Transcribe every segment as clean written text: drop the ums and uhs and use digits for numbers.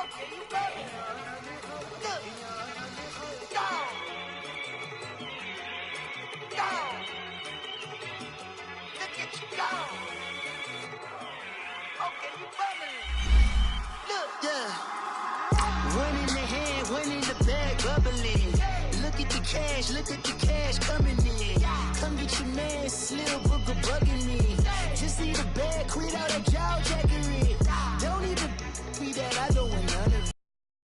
Okay, you got it. Look. Go. Go. Look at you go. Okay, you bubbling. Look. Yeah. One in the hand, one in the bag, bubbling. Look at the cash coming in. Come get your man, Slim Booker bugging me. Just need a bag, quit all that jaw jackery. Don't even be that, I don't want none of it.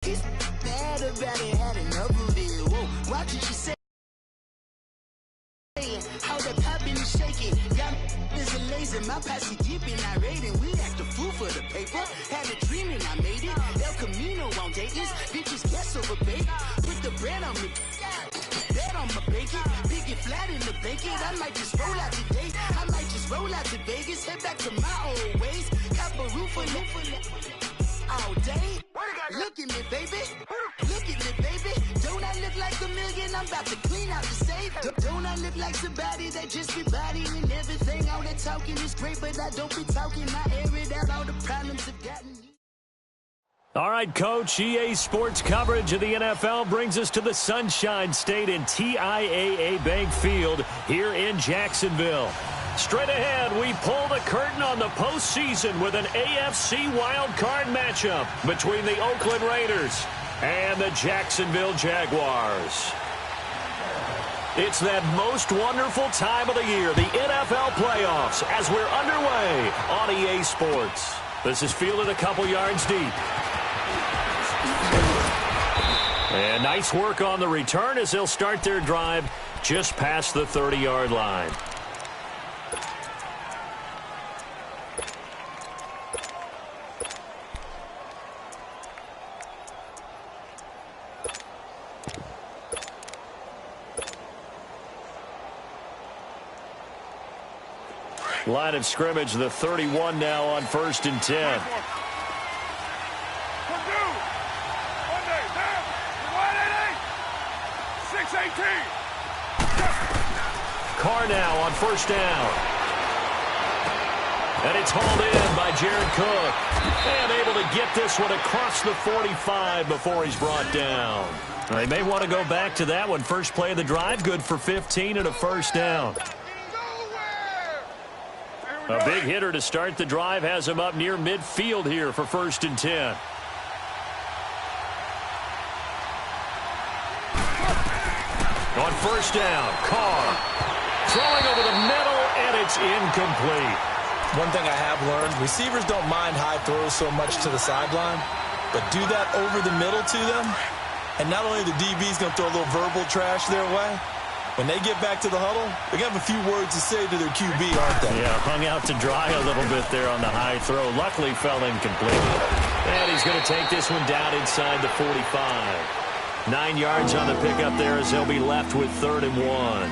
It's bad about it, had enough of it. Whoa, watch what you say. How that poppin' and shaking. Y'all is a lazy, my posse deep and irate, and we act a fool for the paper. Had a dream and I made it. El Camino on Dayton's, bitches guess over bait. Put the bread on me, bet on my bacon. Big it flat in the bacon. I might just roll out today. I might just roll out to Vegas, head back to my old ways. Cop a roof for all day. Look at me, baby. Look at me, baby. Don't I look like a million? I'm about to clean out the safe. Don't I look like somebody that just be bodying everything? All that talking is great, but I don't be talking. I air it out. All the problems have gotten me. All right, Coach, EA Sports coverage of the NFL brings us to the Sunshine State in TIAA Bank Field here in Jacksonville. Straight ahead, we pull the curtain on the postseason with an AFC wildcard matchup between the Oakland Raiders and the Jacksonville Jaguars. It's that most wonderful time of the year, the NFL playoffs, as we're underway on EA Sports. This is fielded a couple yards deep. And nice work on the return as they'll start their drive just past the 30-yard line. Line of scrimmage, the 31 now on 1st and 10. Carr now on 1st down. And it's hauled in by Jared Cook. And able to get this one across the 45 before he's brought down. They may want to go back to that one. First play of the drive, good for 15 and a 1st down. A big hitter to start the drive has him up near midfield here for 1st and 10. On 1st down, Carr throwing over the middle, and it's incomplete. One thing I have learned, receivers don't mind high throws so much to the sideline, but do that over the middle to them, and not only the DB's going to throw a little verbal trash their way, when they get back to the huddle, they're going to have a few words to say to their QB, aren't they? Yeah, hung out to dry a little bit there on the high throw. Luckily fell incomplete. And he's going to take this one down inside the 45. 9 yards on the pickup there as they'll be left with 3rd and 1.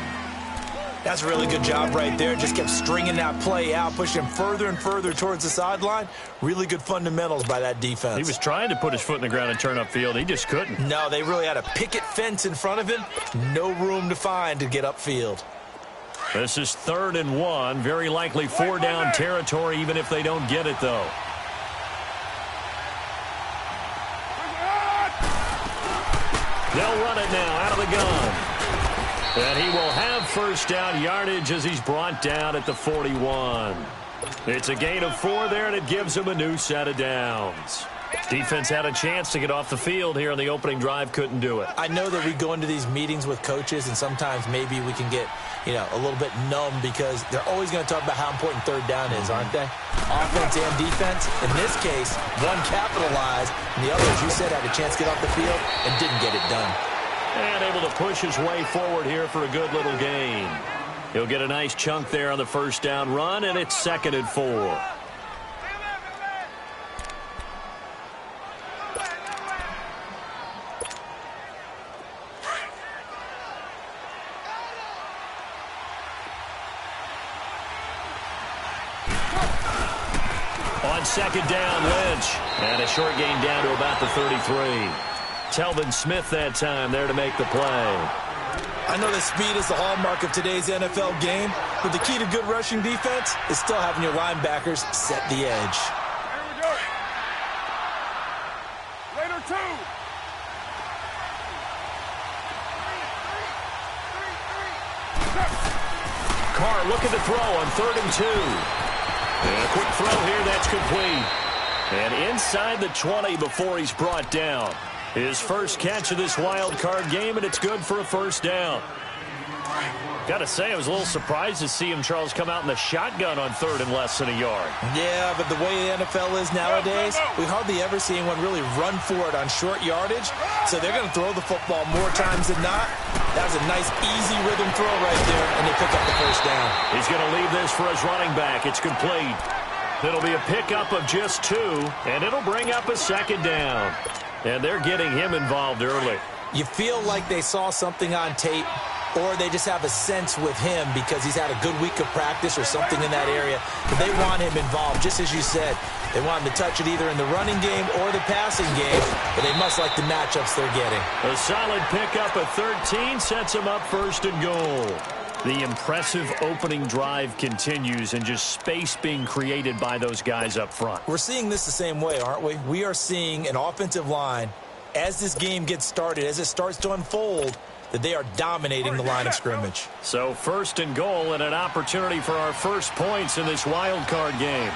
That's a really good job right there. Just kept stringing that play out, pushing further and further towards the sideline. Really good fundamentals by that defense. He was trying to put his foot in the ground and turn upfield. He just couldn't. No, they really had a picket fence in front of him. No room to find to get upfield. This is 3rd and 1. Very likely 4-down territory, even if they don't get it, though. They'll run it now out of the gun. And he will have 1st down yardage as he's brought down at the 41. It's a gain of 4 there, and it gives him a new set of downs. Defense had a chance to get off the field here on the opening drive, couldn't do it. I know that we go into these meetings with coaches, and sometimes maybe we can get, a little bit numb because they're always going to talk about how important 3rd down is, aren't they? Offense and defense. In this case, one capitalized, and the other, as you said, had a chance to get off the field and didn't get it done. And able to push his way forward here for a good little gain. He'll get a nice chunk there on the 1st down run, and it's 2nd and 4. On 2nd down, Lynch. And a short gain down to about the 33. Telvin Smith that time there to make the play. I know that speed is the hallmark of today's NFL game, but the key to good rushing defense is still having your linebackers set the edge. Carr looking to throw on 3rd and 2. And a quick throw here, that's complete. And inside the 20 before he's brought down. His first catch of this wild card game, and it's good for a first down. Got to say, I was a little surprised to see him, Charles, come out in the shotgun on 3rd and less than a yard. Yeah, but the way the NFL is nowadays, we hardly ever see anyone really run for it on short yardage. So they're going to throw the football more times than not. That was a nice, easy rhythm throw right there, and they pick up the first down. He's going to leave this for his running back. It's complete. It'll be a pickup of just 2, and it'll bring up a second down. And they're getting him involved early. You feel like they saw something on tape, or they just have a sense with him because he's had a good week of practice or something in that area. But they want him involved, just as you said. They want him to touch it either in the running game or the passing game, but they must like the matchups they're getting. A solid pickup of 13 sets him up 1st and goal. The impressive opening drive continues, and just space being created by those guys up front. We're seeing this the same way, aren't we? We are seeing an offensive line, as this game gets started, as it starts to unfold, that they are dominating the line of scrimmage. So 1st and goal, and an opportunity for our first points in this wild card game.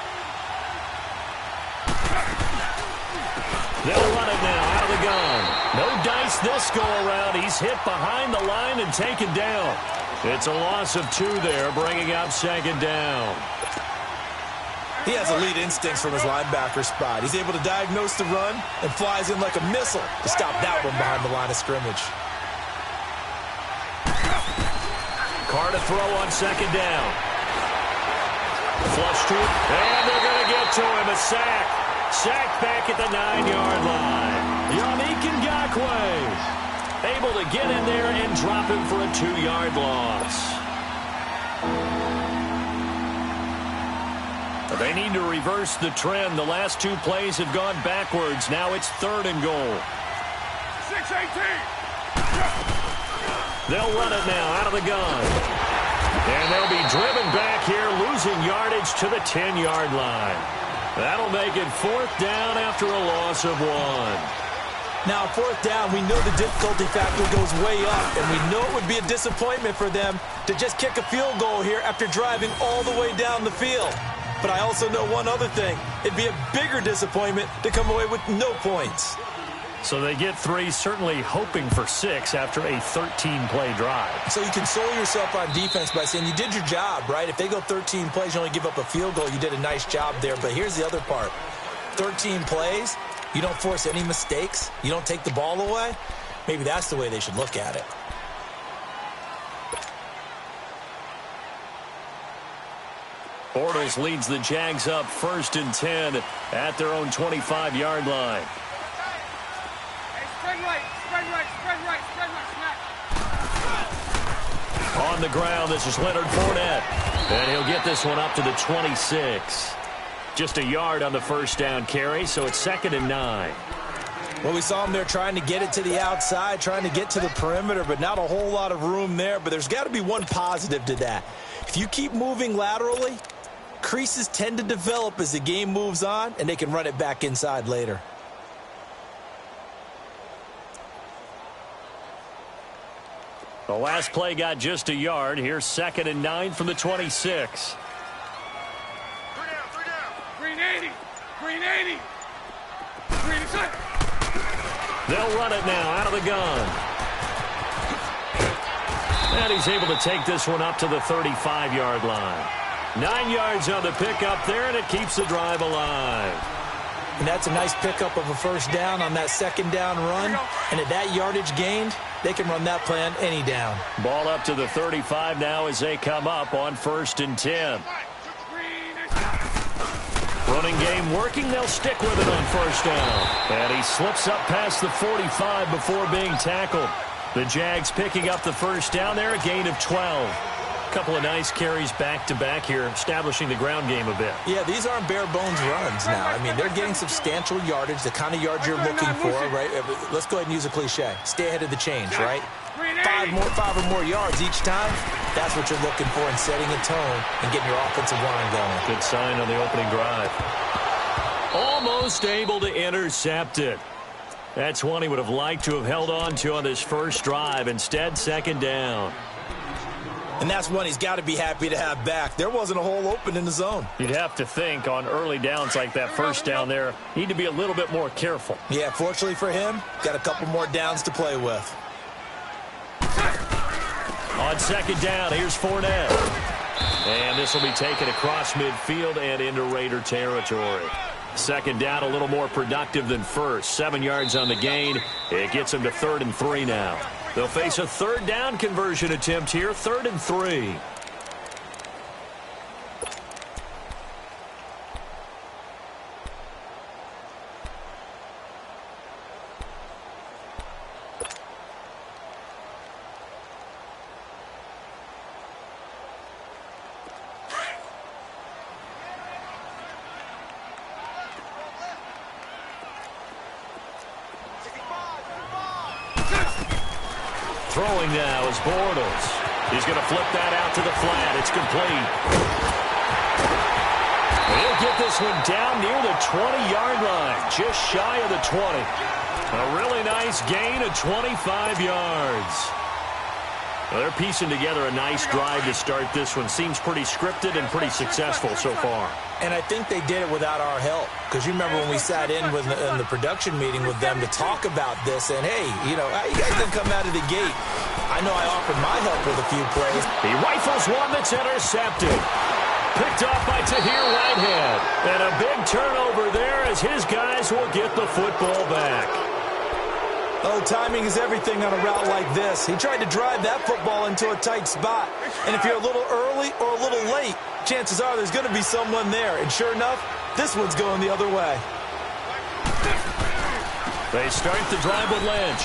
They'll run it now out of the gun. No dice this go around. He's hit behind the line and taken down. It's a loss of 2 there, bringing up 2nd down. He has elite instincts from his linebacker spot. He's able to diagnose the run and flies in like a missile to stop that one behind the line of scrimmage. Carr to throw on 2nd down. Flush to it, and they're going to get to him. A sack. Sacked back at the 9-yard line. Yannick Ngakoue able to get in there and drop him for a 2-yard loss. They need to reverse the trend. The last 2 plays have gone backwards. Now it's 3rd and goal. 6-18. They'll run it now out of the gun. And they'll be driven back here, losing yardage to the 10-yard line. That'll make it 4th down after a loss of 1. Now, 4th down, we know the difficulty factor goes way up, and we know it would be a disappointment for them to just kick a field goal here after driving all the way down the field. But I also know one other thing. It'd be a bigger disappointment to come away with no points. So they get 3, certainly hoping for 6 after a 13-play drive. So you console yourself on defense by saying you did your job, right? If they go 13 plays, you only give up a field goal, you did a nice job there. But here's the other part. 13 plays, you don't force any mistakes, you don't take the ball away. Maybe that's the way they should look at it. Bortles leads the Jags up 1st and 10 at their own 25-yard line. Spread right, snap. On the ground, this is Leonard Fournette. And he'll get this one up to the 26. Just a yard on the 1st down carry, so it's 2nd and 9. Well, we saw him there trying to get it to the outside, trying to get to the perimeter, but not a whole lot of room there. But there's got to be one positive to that. If you keep moving laterally, creases tend to develop as the game moves on, and they can run it back inside later. The last play got just a yard. Here's 2nd and 9 from the 26. 380. 380. 380. They'll run it now out of the gun. And he's able to take this one up to the 35-yard line. 9 yards on the pickup there, and it keeps the drive alive. And that's a nice pickup of a 1st down on that 2nd down run. And at that yardage gained, they can run that play on any down. Ball up to the 35 now as they come up on 1st and 10. Running game working. They'll stick with it on 1st down. And he slips up past the 45 before being tackled. The Jags picking up the 1st down there, a gain of 12. A couple of nice carries back-to-back here, establishing the ground game a bit. Yeah, these aren't bare-bones runs now. I mean, they're getting substantial yardage, the kind of yards you're looking for, right? Let's go ahead and use a cliche. Stay ahead of the chains, right? 5 or more yards each time. That's what you're looking for in setting a tone and getting your offensive line going. Good sign on the opening drive. Almost able to intercept it. That's one he would have liked to have held on to on this first drive. Instead, second down. And that's one he's got to be happy to have back. There wasn't a hole open in the zone. You'd have to think on early downs like that first down there, need to be a little bit more careful. Yeah, fortunately for him, got a couple more downs to play with. On second down, here's Fournette. And this will be taken across midfield and into Raider territory. Second down, a little more productive than first. 7 yards on the gain. It gets them to 3rd and 3 now. They'll face a third down conversion attempt here, 3rd and 3. Throwing now is Bortles. He's going to flip that out to the flat. It's complete. He'll get this one down near the 20-yard line, just shy of the 20. A really nice gain of 25 yards. Well, they're piecing together a nice drive to start this one. Seems pretty scripted and pretty successful so far. And I think they did it without our help. Because you remember when we sat in the production meeting with them to talk about this. And, hey, you know, you guys didn't come out of the gate. I know I offered my help with a few plays. He rifles one that's intercepted. Picked off by Tahir Whitehead. And a big turnover there as his guys will get the football back. Oh, timing is everything on a route like this. He tried to drive that football into a tight spot. And if you're a little early or a little late, chances are there's going to be someone there. And sure enough, this one's going the other way. They start the drive with Lynch.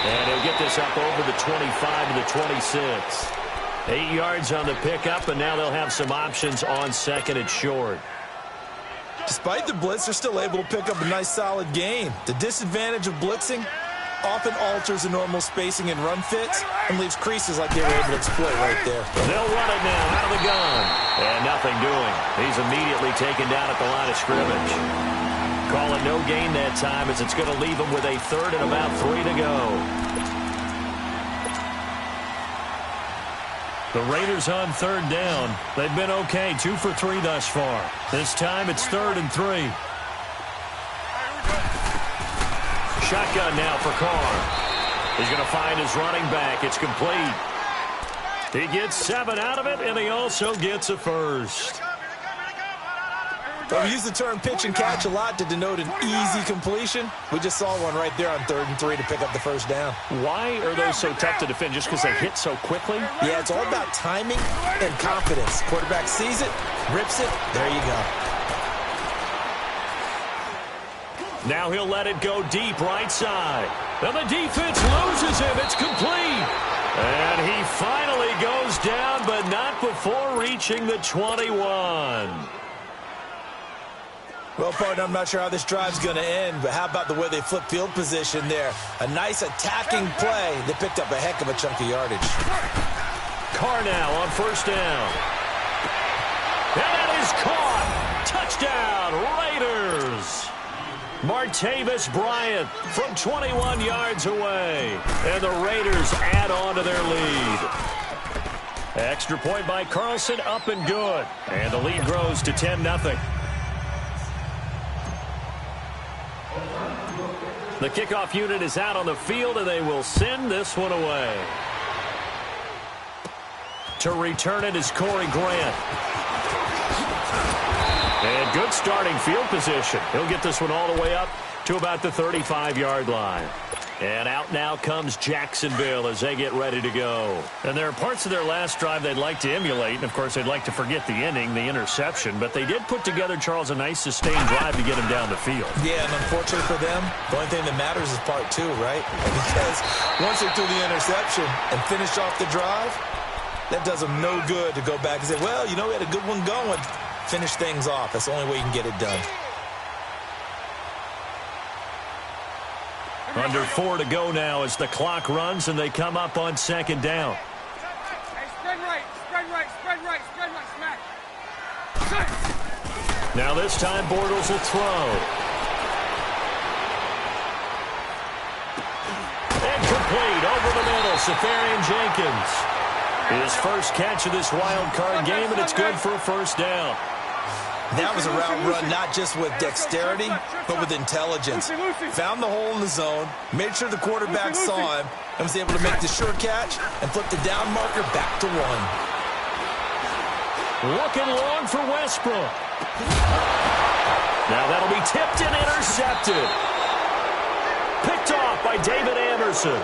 And he'll get this up over the 25 to the 26. 8 yards on the pickup, and now they'll have some options on second and short. Despite the blitz, they're still able to pick up a nice solid gain. The disadvantage of blitzing often alters the normal spacing and run fits and leaves creases like they were able to exploit right there. They'll run it now out of the gun. And nothing doing. He's immediately taken down at the line of scrimmage. Calling no gain that time as it's going to leave him with a 3rd and about 3 to go. The Raiders on 3rd down. They've been okay, 2 for 3 thus far. This time it's 3rd and 3. Shotgun now for Carr. He's going to find his running back. It's complete. He gets 7 out of it, and he also gets a first. Well, we use the term pitch and catch a lot to denote an easy completion. We just saw one right there on 3rd and 3 to pick up the first down. Why are those so tough to defend? Just because they hit so quickly? Yeah, it's all about timing and confidence. Quarterback sees it, rips it, there you go. Now he'll let it go deep right side. And the defense loses him. It's complete. And he finally goes down, but not before reaching the 21. Well, partner, I'm not sure how this drive's going to end, but how about the way they flip field position there? A nice attacking play that picked up a heck of a chunk of yardage. Carr now on 1st down. And it is caught. Touchdown, Raiders. Martavis Bryant from 21 yards away. And the Raiders add on to their lead. Extra point by Carlson, up and good. And the lead grows to 10-0. The kickoff unit is out on the field, and they will send this one away. To return it is Corey Grant. And good starting field position. He'll get this one all the way up to about the 35-yard line. And out now comes Jacksonville as they get ready to go. And there are parts of their last drive they'd like to emulate. And, of course, they'd like to forget the ending, the interception. But they did put together, Charles, a nice sustained drive to get him down the field. Yeah, and unfortunately for them, the only thing that matters is part 2, right? Because once they threw the interception and finished off the drive, that does them no good to go back and say, well, you know, we had a good one going. Finish things off. That's the only way you can get it done. Under 4 to go now as the clock runs and they come up on 2nd down. Hey, spread right, spread right, spread right, spread right, smack. Now this time Bortles will throw. Jenkins. His first catch of this wild card game, and it's good for a first down. That was a route run not just with dexterity, but with intelligence. Found the hole in the zone, made sure the quarterback saw him, and was able to make the short catch and flip the down marker back to 1. Looking long for Westbrook. Now that'll be tipped and intercepted. Picked off by David Anderson.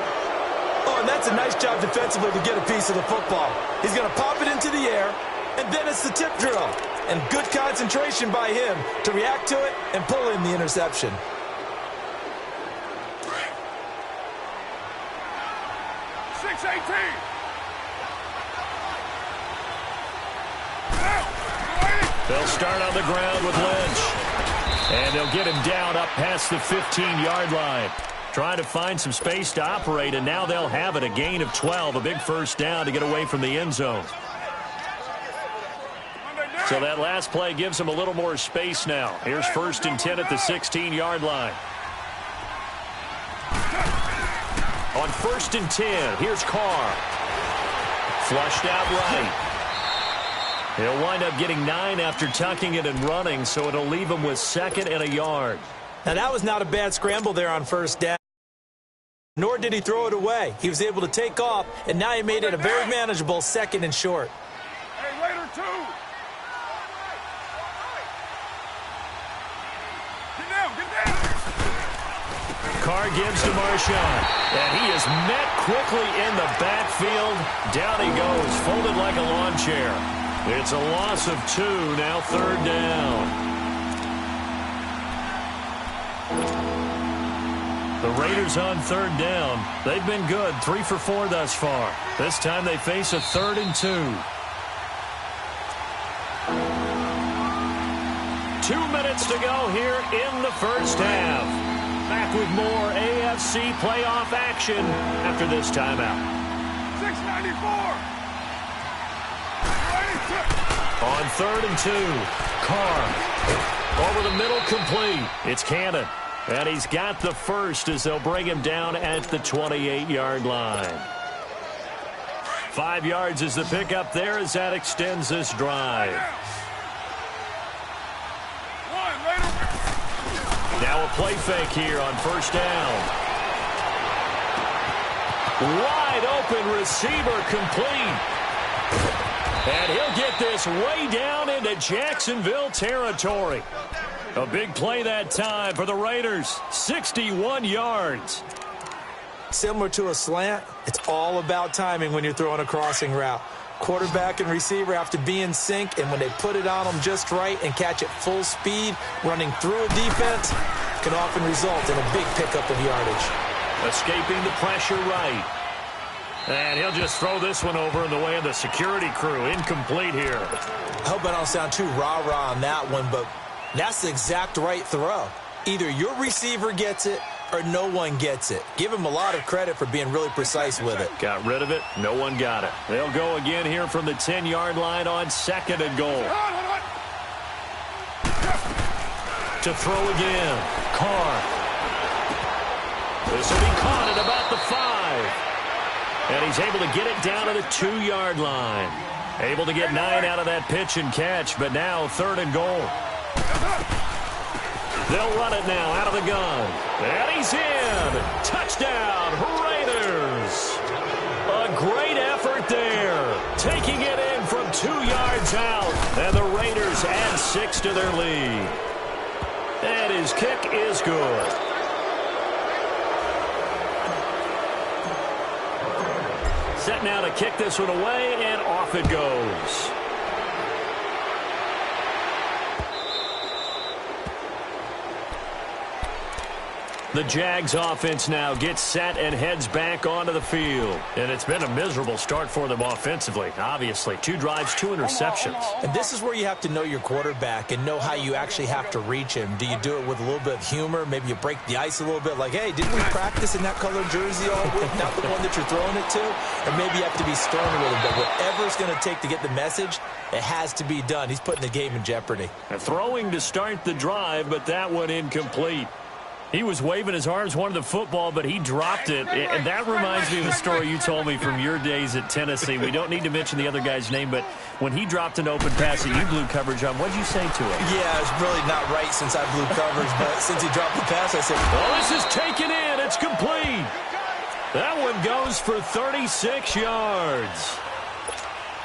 Oh, and that's a nice job defensively to get a piece of the football. He's going to pop it into the air, and then it's the tip drill. And good concentration by him to react to it and pull in the interception. They'll start on the ground with Lynch. And they'll get him down up past the 15-yard line. Trying to find some space to operate, and now they'll have it. A gain of 12, a big first down to get away from the end zone. So that last play gives them a little more space now. Here's 1st and 10 at the 16-yard line. On 1st and 10, here's Carr. Flushed out right. He'll wind up getting 9 after tucking it and running, so it'll leave him with 2nd and a yard. Now, that was not a bad scramble there on first down. Nor did he throw it away. He was able to take off, and now he made it a very manageable 2nd and short. Hey, Raider 2. Carr gives to Marshawn, and he is met quickly in the backfield. Down he goes, folded like a lawn chair. It's a loss of 2, now 3rd down. The Raiders on 3rd down. They've been good, 3 for 4 thus far. This time they face a 3rd and 2. 2 minutes to go here in the first half. Back with more AFC playoff action after this timeout. 694. On 3rd and 2, Carr over the middle, complete. It's Cannon, and he's got the first as they'll bring him down at the 28-yard line. 5 yards is the pickup there as that extends this drive. Now a play fake here on 1st down. Wide open receiver, complete. And he'll get this way down into Jacksonville territory. A big play that time for the Raiders. 61 yards. Similar to a slant, it's all about timing when you're throwing a crossing route. Quarterback and receiver have to be in sync, and when they put it on them just right and catch it full speed, running through a defense can often result in a big pickup of yardage. Escaping the pressure right. And he'll just throw this one over in the way of the security crew. Incomplete here. I hope I don't sound too rah-rah on that one, but that's the exact right throw. Either your receiver gets it or no one gets it. Give him a lot of credit for being really precise with it. Got rid of it. No one got it. They'll go again here from the 10-yard line on 2nd and goal. To throw again. Carr. This will be caught at about the 5. And he's able to get it down to the 2-yard line. Able to get 9 out of that pitch and catch, but now 3rd and goal. They'll run it now out of the gun. And he's in. Touchdown, Raiders. A great effort there. Taking it in from 2 yards out. And the Raiders add 6 to their lead. And his kick is good. Set now to kick this one away, and off it goes. The Jags offense now gets set and heads back onto the field. And it's been a miserable start for them offensively, obviously. 2 drives, 2 interceptions. And this is where you have to know your quarterback and know how you actually have to reach him. Do you do it with a little bit of humor? Maybe you break the ice a little bit like, hey, didn't we practice in that colored jersey all week? Not the one that you're throwing it to? Or maybe you have to be sterner with him. But whatever it's going to take to get the message, it has to be done. He's putting the game in jeopardy. Throwing to start the drive, but that one incomplete. He was waving his arms, wanted the football, but he dropped it. And that reminds me of a story you told me from your days at Tennessee. We don't need to mention the other guy's name, but when he dropped an open pass that you blew coverage on, what did you say to him? Yeah, it's really not right since I blew coverage, but since he dropped the pass, I said, well, this is taken in. It's complete. That one goes for 36 yards.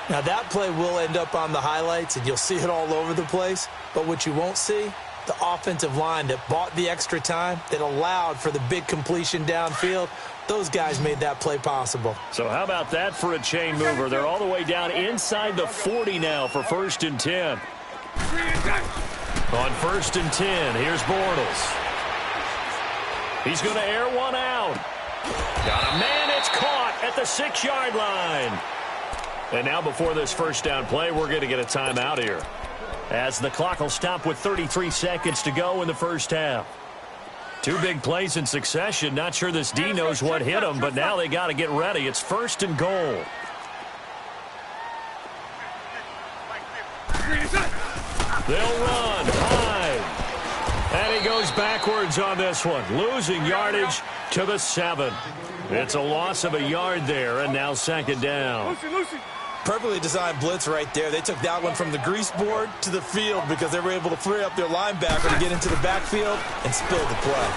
Now, that play will end up on the highlights, and you'll see it all over the place. But what you won't see, the offensive line that bought the extra time, that allowed for the big completion downfield, those guys made that play possible. So how about that for a chain mover? They're all the way down inside the 40 now for 1st and 10. On 1st and 10, here's Bortles. He's going to air one out. Got a man, it's caught at the 6-yard line. And now before this first down play, we're going to get a timeout here, as the clock will stop with 33 seconds to go in the first half. Two big plays in succession. Not sure this D knows what hit him, but now they got to get ready. It's 1st and goal. They'll run high. And he goes backwards on this one, losing yardage to the 7. It's a loss of a yard there, and now 2nd down. Perfectly designed blitz right there. They took that one from the grease board to the field because they were able to free up their linebacker to get into the backfield and spill the play.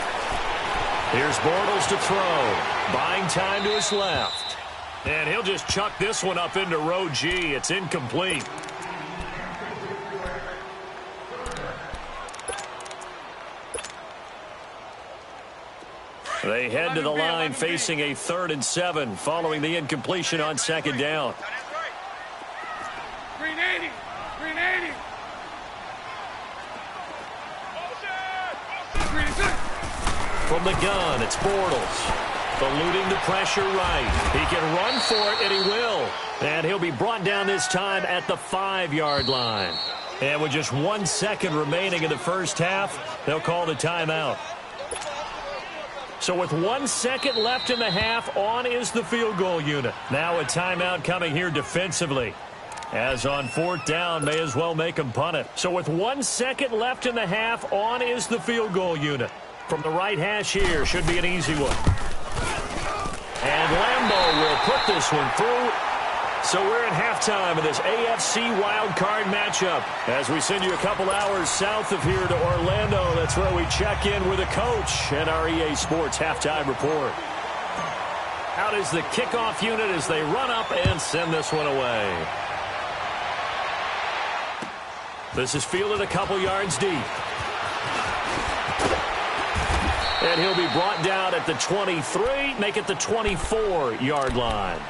Here's Bortles to throw. Buying time to his left. And he'll just chuck this one up into row G. It's incomplete. They head to the line facing a 3rd and 7 following the incompletion on 2nd down. From the gun, it's Bortles. Eluding the pressure right. He can run for it, and he will. And he'll be brought down this time at the 5-yard line. And with just 1 second remaining in the first half, they'll call the timeout. So with 1 second left in the half, on is the field goal unit. Now a timeout coming here defensively. As on 4th down, may as well make him punt it. So with 1 second left in the half, on is the field goal unit. From the right hash here, should be an easy one. And Lambeau will put this one through. So we're at halftime of this AFC wildcard matchup. As we send you a couple hours south of here to Orlando, that's where we check in with a coach and our EA Sports halftime report. Out is the kickoff unit as they run up and send this one away. This is fielded a couple yards deep. And he'll be brought down at the 23, make it the 24-yard line.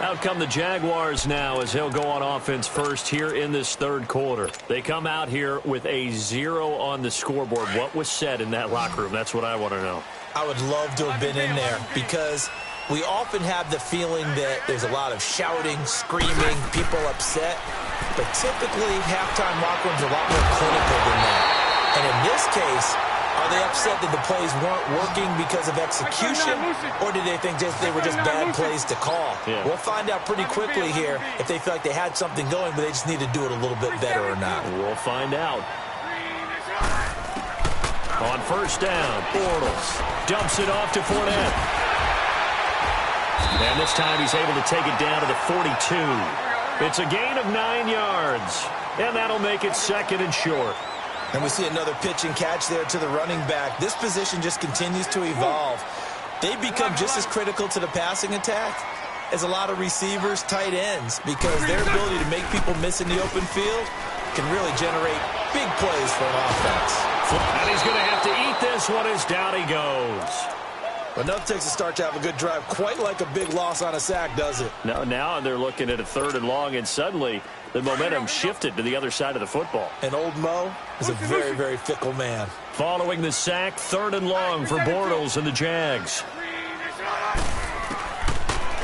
Out come the Jaguars now as he'll go on offense first here in this 3rd quarter. They come out here with a 0 on the scoreboard. What was said in that locker room? That's what I want to know. I would love to have been in there because we often have the feeling that there's a lot of shouting, screaming, people upset. But typically, halftime locker rooms are a lot more clinical than that. And in this case, are they upset that the plays weren't working because of execution, or did they think they were just bad plays to call? Yeah. We'll find out pretty quickly here if they feel like they had something going, but they just need to do it a little bit better or not. We'll find out. On 1st down, Bortles dumps it off to Fournette. And this time he's able to take it down to the 42. It's a gain of 9 yards, and that'll make it 2nd and short. And we see another pitch and catch there to the running back. This position just continues to evolve. They become just as critical to the passing attack as a lot of receivers, tight ends, because their ability to make people miss in the open field can really generate big plays for an offense. And he's going to have to eat this one as down he goes. Enough takes a start to have a good drive, quite like a big loss on a sack, does it? Now they're looking at a 3rd and long, and suddenly the momentum shifted to the other side of the football. And old Mo is a very, very fickle man. Following the sack, 3rd and long for Bortles and the Jags.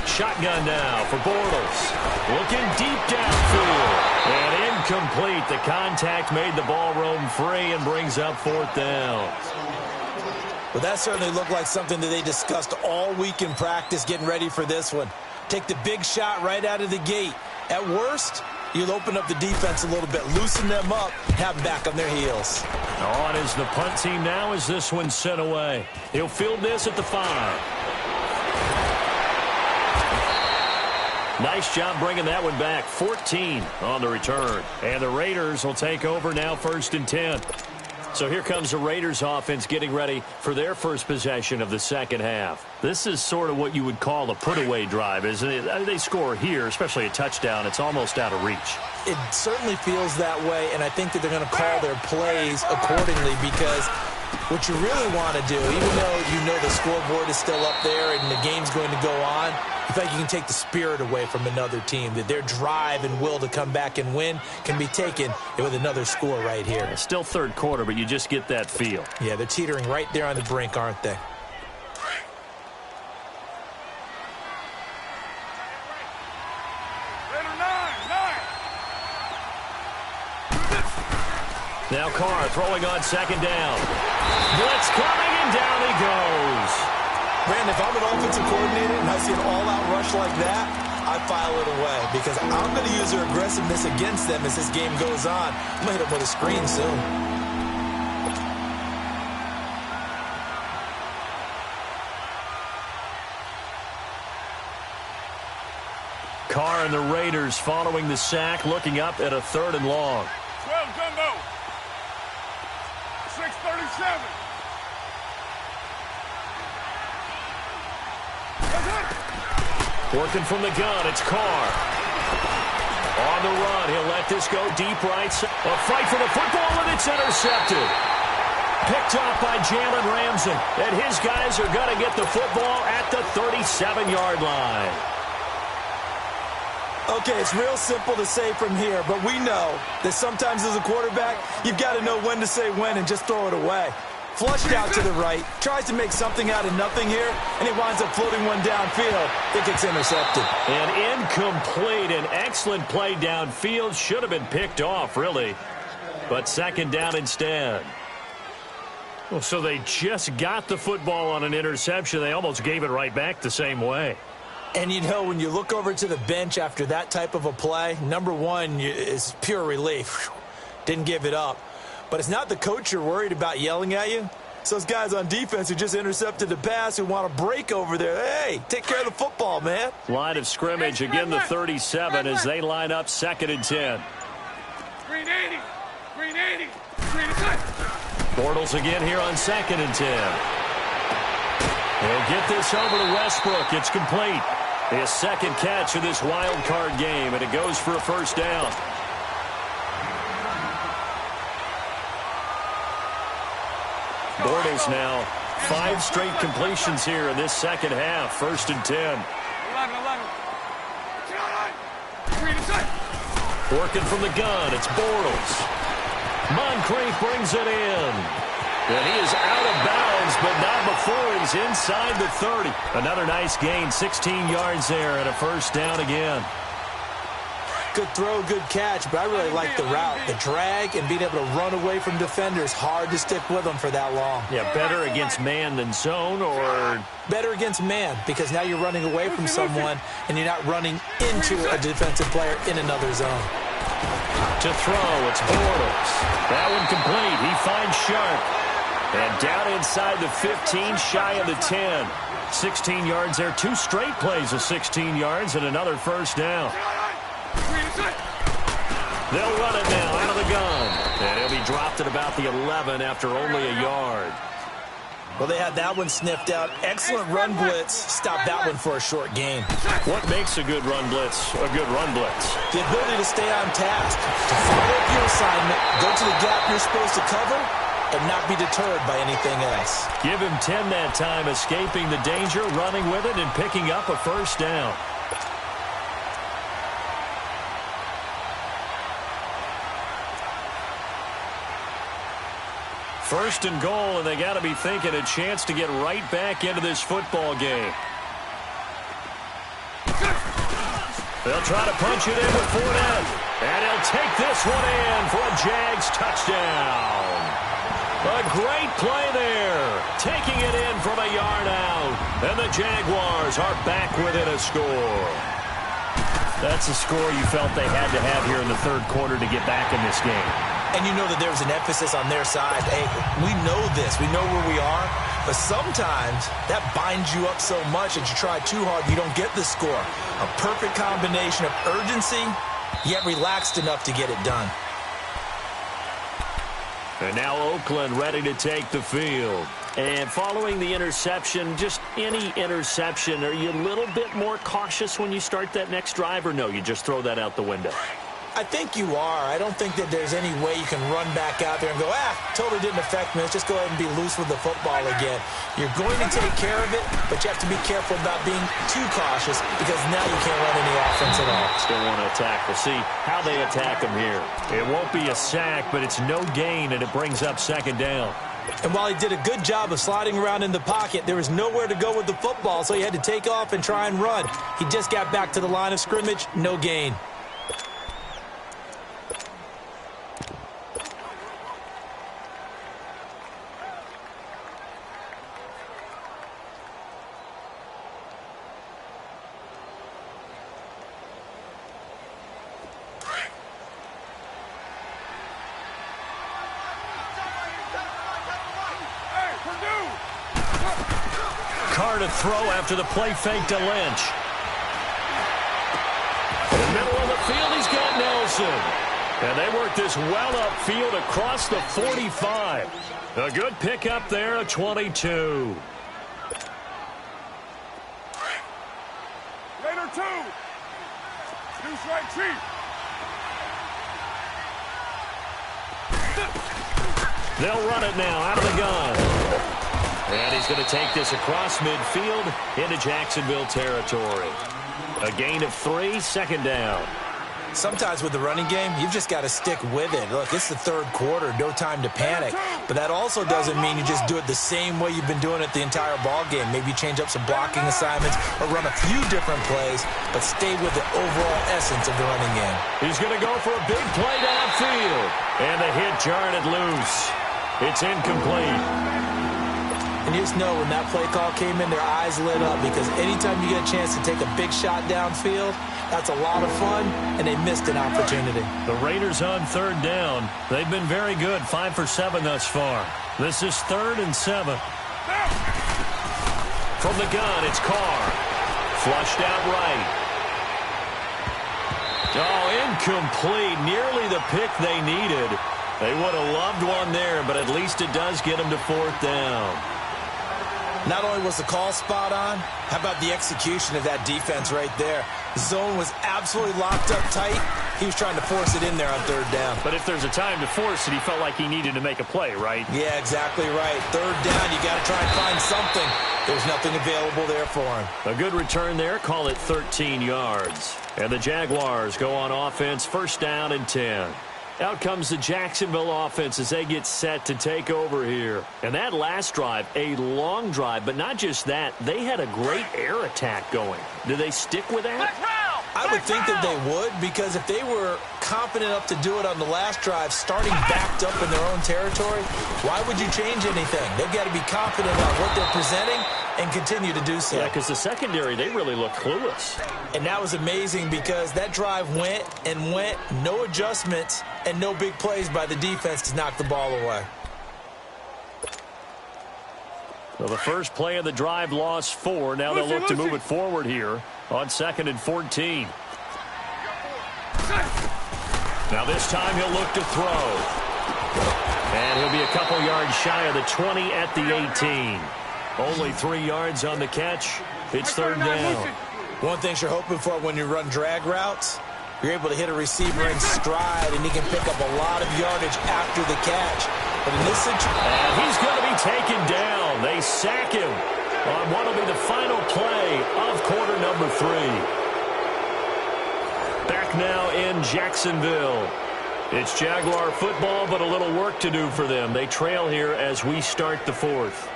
Shotgun now for Bortles. Looking deep downfield. And incomplete. The contact made the ball roam free and brings up 4th down. Well, that certainly looked like something that they discussed all week in practice getting ready for this one. Take the big shot right out of the gate. At worst, You'll open up the defense a little bit, loosen them up, have them back on their heels. On is the punt team now as this one's sent away. He'll field this at the 5. Nice job bringing that one back. 14 on the return. And the Raiders will take over now, 1st and 10. So here comes the Raiders offense getting ready for their first possession of the second half. This is sort of what you would call a put-away drive, isn't it? They score here, especially a touchdown. It's almost out of reach. It certainly feels that way, and I think that they're going to call their plays accordingly because what you really want to do, even though you know the scoreboard is still up there and the game's going to go on, I feel like you can take the spirit away from another team, that their drive and will to come back and win can be taken with another score right here. It's still third quarter, but you just get that feel. Yeah, they're teetering right there on the brink, aren't they? Now Carr throwing on second down. Blitz coming, and down he goes. Brandon, if I'm an offensive coordinator and I see an all-out rush like that, I file it away because I'm going to use their aggressiveness against them as this game goes on. I'm going to hit them with a screen soon. Carr and the Raiders following the sack, looking up at a 3rd and long. 12 jumbo. 637. Working from the gun, it's Carr. On the run, he'll let this go deep right. A fight for the football, and it's intercepted. Picked off by Jalen Ramsey. And his guys are going to get the football at the 37-yard line. Okay, it's real simple to say from here, but we know that sometimes as a quarterback, you've got to know when to say when and just throw it away. Flushed out to the right, tries to make something out of nothing here, and he winds up floating one downfield. It gets intercepted. An incomplete, an excellent play downfield. Should have been picked off, really. But second down instead. Well, so they just got the football on an interception. They almost gave it right back the same way. And, you know, when you look over to the bench after that type of a play, number one is pure relief. Didn't give it up. But it's not the coach you're worried about yelling at you. It's those guys on defense who just intercepted the pass who want to break over there. Hey, take care of the football, man. Line of scrimmage, again the 37 as they line up 2nd and 10. Green 80. Green 80. Green 10. Bortles again here on 2nd and 10. He'll get this over to Westbrook. It's complete. His second catch of this wild card game, and it goes for a first down. Bortles now 5 straight completions here in this second half. 1st and 10. 11. Green 10. Working from the gun, it's Bortles. Moncrief brings it in. And he is out of bounds, but not before he's inside the 30. Another nice gain, 16 yards there, and a first down again. Good throw, good catch, but I really like the route. The drag and being able to run away from defenders, hard to stick with them for that long. Yeah, better against man than zone, or... Better against man, because now you're running away from someone and you're not running into a defensive player in another zone. To throw, it's Bortles. That one complete. He finds Sharp. And down inside the 15, shy of the 10. 16 yards there. 2 straight plays of 16 yards and another first down. They'll run it now out of the gun. And he'll be dropped at about the 11 after only a yard. Well, they had that one sniffed out. Excellent run blitz. Stop that one for a short gain. What makes a good run blitz a good run blitz? The ability to stay on task, to follow up your assignment, go to the gap you're supposed to cover, and not be deterred by anything else. Give him 10 that time, escaping the danger, running with it, and picking up a first down. First and goal, and they got to be thinking a chance to get right back into this football game. They'll try to punch it in with Fournette, and he'll take this one in for a Jags touchdown. A great play there, taking it in from a yard out, and the Jaguars are back within a score. That's a score you felt they had to have here in the third quarter to get back in this game. And you know that there was an emphasis on their side. Hey, we know this. We know where we are. But sometimes that binds you up so much that you try too hard, you don't get the score. A perfect combination of urgency, yet relaxed enough to get it done. And now Oakland ready to take the field. And following the interception, just any interception, are you a little bit more cautious when you start that next drive, or no, you just throw that out the window? I think you are. I don't think that there's any way you can run back out there and go, totally didn't affect me. Let's just go ahead and be loose with the football again. You're going to take care of it, but you have to be careful about being too cautious because now you can't run any offense at all. Still want to attack. We'll see how they attack them here. It won't be a sack, but it's no gain, and it brings up second down. And while he did a good job of sliding around in the pocket, there was nowhere to go with the football, so he had to take off and try and run. He just got back to the line of scrimmage, no gain. To throw after the play fake to Lynch. In the middle of the field, he's got Nelson. And they work this well upfield across the 45. A good pickup there, a 22. Later, 2. New strike, Chief. They'll run it now out of the gun. And he's going to take this across midfield into Jacksonville territory. A gain of 3, second down. Sometimes with the running game, you've just got to stick with it. Look, it's the third quarter, no time to panic. But that also doesn't mean you just do it the same way you've been doing it the entire ball game. Maybe change up some blocking assignments or run a few different plays, but stay with the overall essence of the running game. He's going to go for a big play downfield. And the hit jarred it loose. It's incomplete. And you just know when that play call came in, their eyes lit up because anytime you get a chance to take a big shot downfield, that's a lot of fun, and they missed an opportunity. The Raiders on third down. They've been very good, 5 for 7 thus far. This is 3rd and 7. From the gun, it's Carr. Flushed out right. Oh, incomplete. Nearly the pick they needed. They would have loved one there, but at least it does get them to 4th down. Not only was the call spot on, how about the execution of that defense right there? The zone was absolutely locked up tight. He was trying to force it in there on third down. But if there's a time to force it, he felt like he needed to make a play, right? Yeah, exactly right. Third down, you got to try and find something. There's nothing available there for him. A good return there, call it 13 yards. And the Jaguars go on offense, 1st down and 10. Out comes the Jacksonville offense as they get set to take over here. And that last drive, a long drive, but not just that. They had a great air attack going. Do they stick with that? I would think that they would, because if they were confident enough to do it on the last drive, starting backed up in their own territory, why would you change anything? They've got to be confident about what they're presenting and continue to do so. Yeah, because the secondary, they really look clueless. And that was amazing because that drive went and went, no adjustments, and no big plays by the defense to knock the ball away. So the first play of the drive lost 4. Now they'll look to move it forward here on 2nd and 14. Now this time he'll look to throw. And he'll be a couple yards shy of the 20 at the 18. Only 3 yards on the catch. It's 3rd down. One thing you're hoping for when you run drag routes, you're able to hit a receiver in stride, and he can pick up a lot of yardage after the catch. But in this situation, and he's going to be taken down. They sack him on what will be the final play of quarter number 3. Back now in Jacksonville. It's Jaguar football, but a little work to do for them. They trail here as we start the 4th.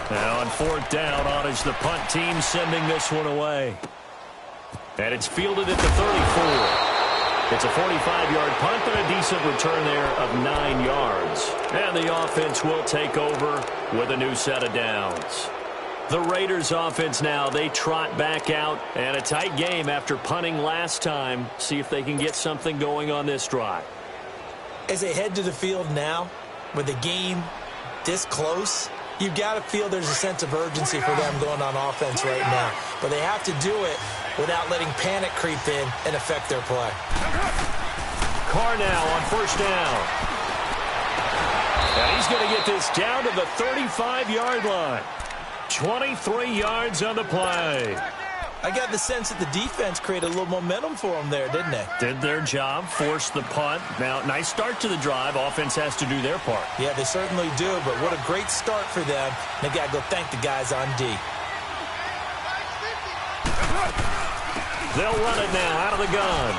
Now on 4th down, on is the punt team sending this one away. And it's fielded at the 34. It's a 45-yard punt, but a decent return there of 9 yards. And the offense will take over with a new set of downs. The Raiders offense now, they trot back out, and a tight game after punting last time. See if they can get something going on this drive. As they head to the field now, with the game this close, you've got to feel there's a sense of urgency for them going on offense right now. But they have to do it without letting panic creep in and affect their play. Carr now on first down. And he's going to get this down to the 35-yard line. 23 yards on the play. I got the sense that the defense created a little momentum for them there, didn't they? Did their job, forced the punt. Now, nice start to the drive. Offense has to do their part. Yeah, they certainly do, but what a great start for them. They got to go thank the guys on D. They'll run it now out of the gun.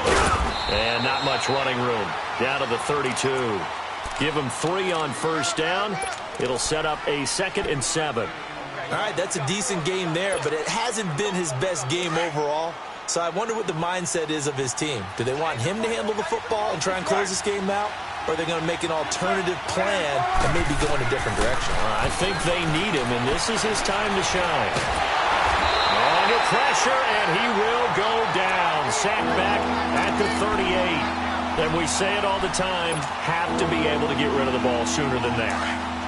And not much running room. Down to the 32. Give them 3 on first down. It'll set up a 2nd and 7. All right, that's a decent game there, but it hasn't been his best game overall. So I wonder what the mindset is of his team. Do they want him to handle the football and try and close this game out? Or are they going to make an alternative plan and maybe go in a different direction? I think they need him, and this is his time to shine. Under pressure, and he will go down. Sacked back at the 38. And we say it all the time, have to be able to get rid of the ball sooner than that.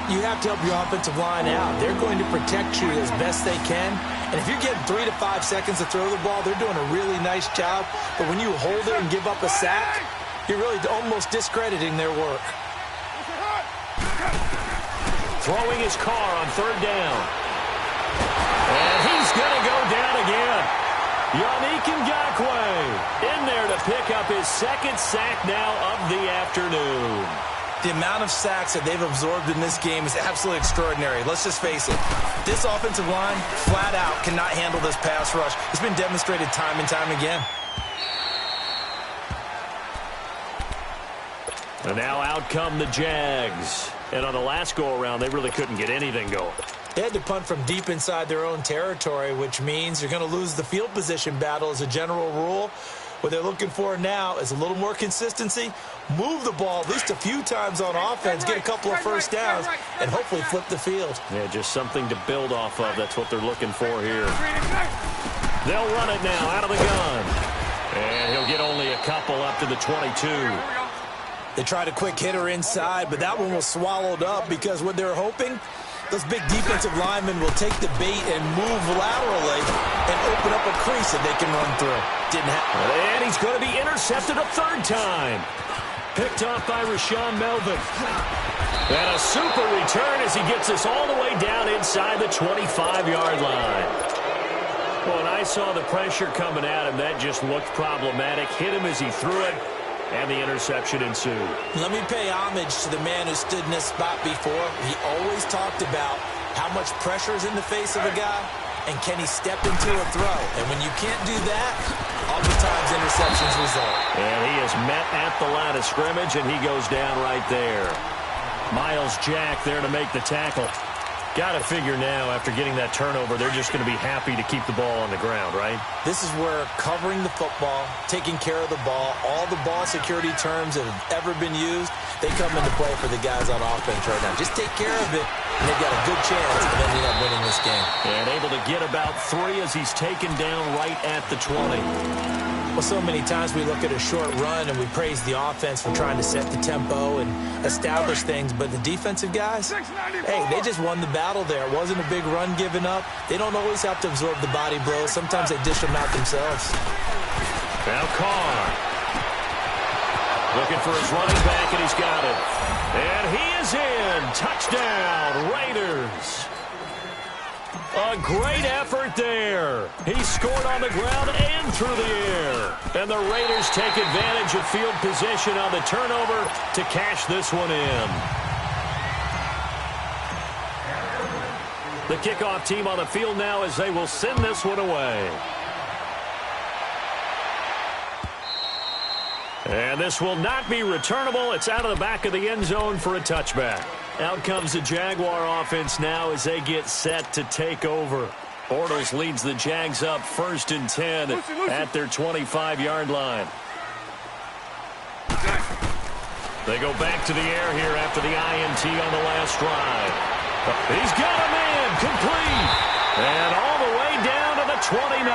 You have to help your offensive line out. They're going to protect you as best they can. And if you're getting 3 to 5 seconds to throw the ball, they're doing a really nice job. But when you hold it and give up a sack, you're really almost discrediting their work. Throwing his Carr on third down. And he's going to go down again. Yannick Ngakoue in there to pick up his 2nd sack now of the afternoon. The amount of sacks that they've absorbed in this game is absolutely extraordinary. Let's just face it. This offensive line, flat out, cannot handle this pass rush. It's been demonstrated time and time again. And now out come the Jags. And on the last go-around, they really couldn't get anything going. They had to punt from deep inside their own territory, which means you're going to lose the field position battle as a general rule. What they're looking for now is a little more consistency, move the ball at least a few times on offense, get a couple of first downs, and hopefully flip the field. Yeah, just something to build off of. That's what they're looking for here. They'll run it now out of the gun. And he'll get only a couple up to the 22. They tried a quick hitter inside, but that one was swallowed up because what they're hoping, those big defensive linemen will take the bait and move laterally and open up a crease that they can run through. Didn't happen. And he's going to be intercepted a 3rd time. Picked off by Rashawn Melvin. And a super return as he gets us all the way down inside the 25-yard line. Well, when I saw the pressure coming at him, that just looked problematic. Hit him as he threw it. And the interception ensued. Let me pay homage to the man who stood in this spot before. He always talked about how much pressure is in the face of a guy, and can he step into a throw. And when you can't do that, oftentimes interceptions result. And he is met at the line of scrimmage, and he goes down right there. Miles Jack there to make the tackle. Got to figure now, after getting that turnover, they're just going to be happy to keep the ball on the ground, right? This is where covering the football, taking care of the ball, all the ball security terms that have ever been used, they come into play for the guys on offense right now. Just take care of it, and they've got a good chance of ending up winning this game. And able to get about 3 as he's taken down right at the 20. Well, so many times we look at a short run and we praise the offense for trying to set the tempo and establish things, but the defensive guys, hey, they just won the battle there. It wasn't a big run given up. They don't always have to absorb the body blows. Sometimes they dish them out themselves. Now Carr. Looking for his running back, and he's got it. And he is in. Touchdown, Raiders. A great effort there. He scored on the ground and through the air. And the Raiders take advantage of field position on the turnover to cash this one in. The kickoff team on the field now as they will send this one away. And this will not be returnable. It's out of the back of the end zone for a touchback. Out comes the Jaguar offense now as they get set to take over. Bortles leads the Jags up 1st and 10 at their 25-yard line. They go back to the air here after the INT on the last drive. He's got a man, complete. And all the way down to the 29.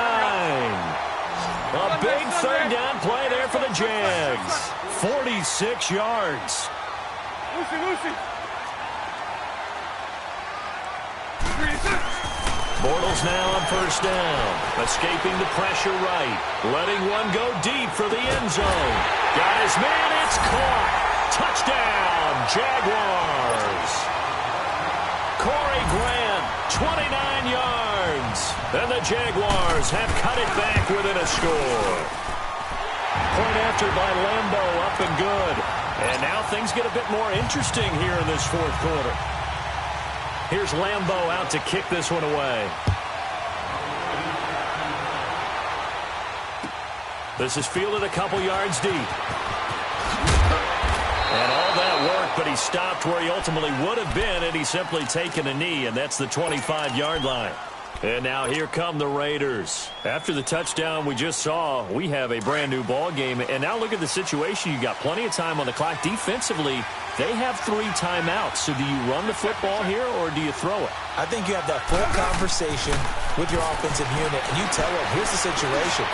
A big third down play there for the Jags. 46 yards. Lucy. Bortles now on first down. Escaping the pressure right. Letting one go deep for the end zone. Got his man. It's caught. Touchdown, Jaguars. Corey Grant, 29 yards. And the Jaguars have cut it back within a score. Point after by Lambo, up and good. And now things get a bit more interesting here in this fourth quarter. Here's Lambo out to kick this one away. This is fielded a couple yards deep. And all that work, but he stopped where he ultimately would have been, and he's simply taken a knee, and that's the 25-yard line. And now here come the Raiders. After the touchdown we just saw, we have a brand-new ball game. And now look at the situation. You got plenty of time on the clock. Defensively, they have 3 timeouts. So do you run the football here, or do you throw it? I think you have that full conversation with your offensive unit, and you tell them, here's the situation.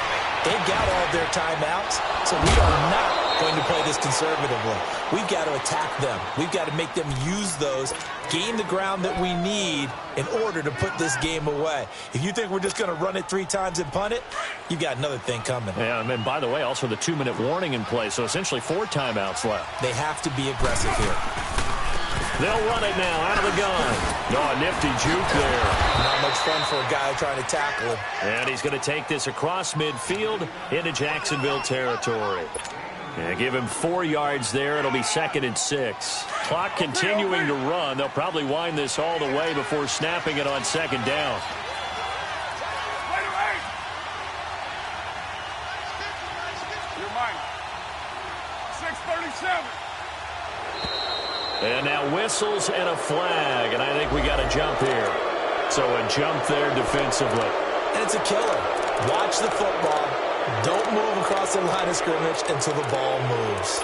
They've got all their timeouts, so we are not going to play this conservatively. We've got to attack them. We've got to make them use those, gain the ground that we need in order to put this game away. If you think we're just going to run it 3 times and punt it, you've got another thing coming. Yeah, and by the way, also the 2-minute warning in play, so essentially 4 timeouts left. They have to be aggressive here. They'll run it now out of the gun. Oh, a nifty juke there. Not much fun for a guy trying to tackle him. And he's going to take this across midfield into Jacksonville territory. And give him 4 yards there. It'll be 2nd and 6. Clock continuing to run. They'll probably wind this all the way before snapping it on 2nd down. You're mine. 6:37. And now whistles and a flag, and I think we got a jump here. So a jump there defensively. And it's a killer. Watch the football. Don't move across the line of scrimmage until the ball moves.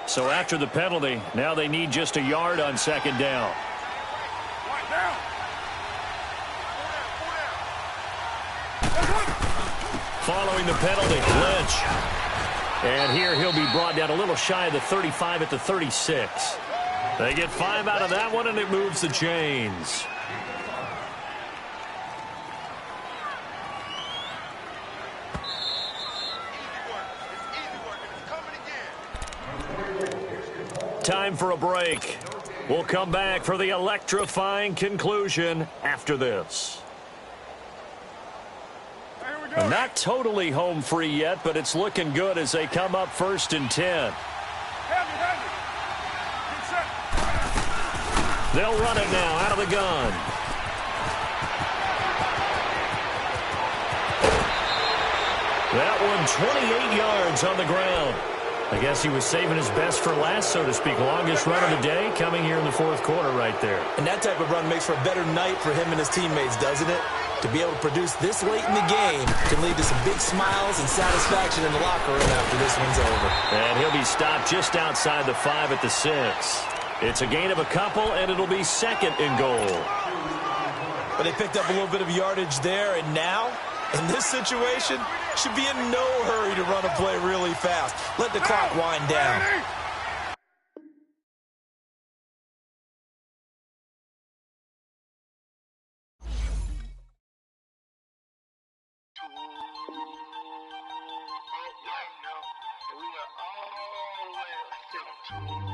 So after the penalty, now they need just a yard on 2nd down. Following the penalty, Lynch. And here he'll be brought down a little shy of the 35 at the 36. They get 5 out of that one, and it moves the chains. Time for a break. We'll come back for the electrifying conclusion after this. Not totally home free yet, but it's looking good as they come up 1st and 10. They'll run it now out of the gun. That one 28 yards on the ground. I guess he was saving his best for last, so to speak. Longest run of the day coming here in the 4th quarter right there. And that type of run makes for a better night for him and his teammates, doesn't it? To be able to produce this late in the game can lead to some big smiles and satisfaction in the locker room after this one's over. And he'll be stopped just outside the 5 at the 6. It's a gain of a couple, and it'll be 2nd and goal. But they picked up a little bit of yardage there, and now, in this situation, should be in no hurry to run a play really fast. Let the clock wind down. We were all the way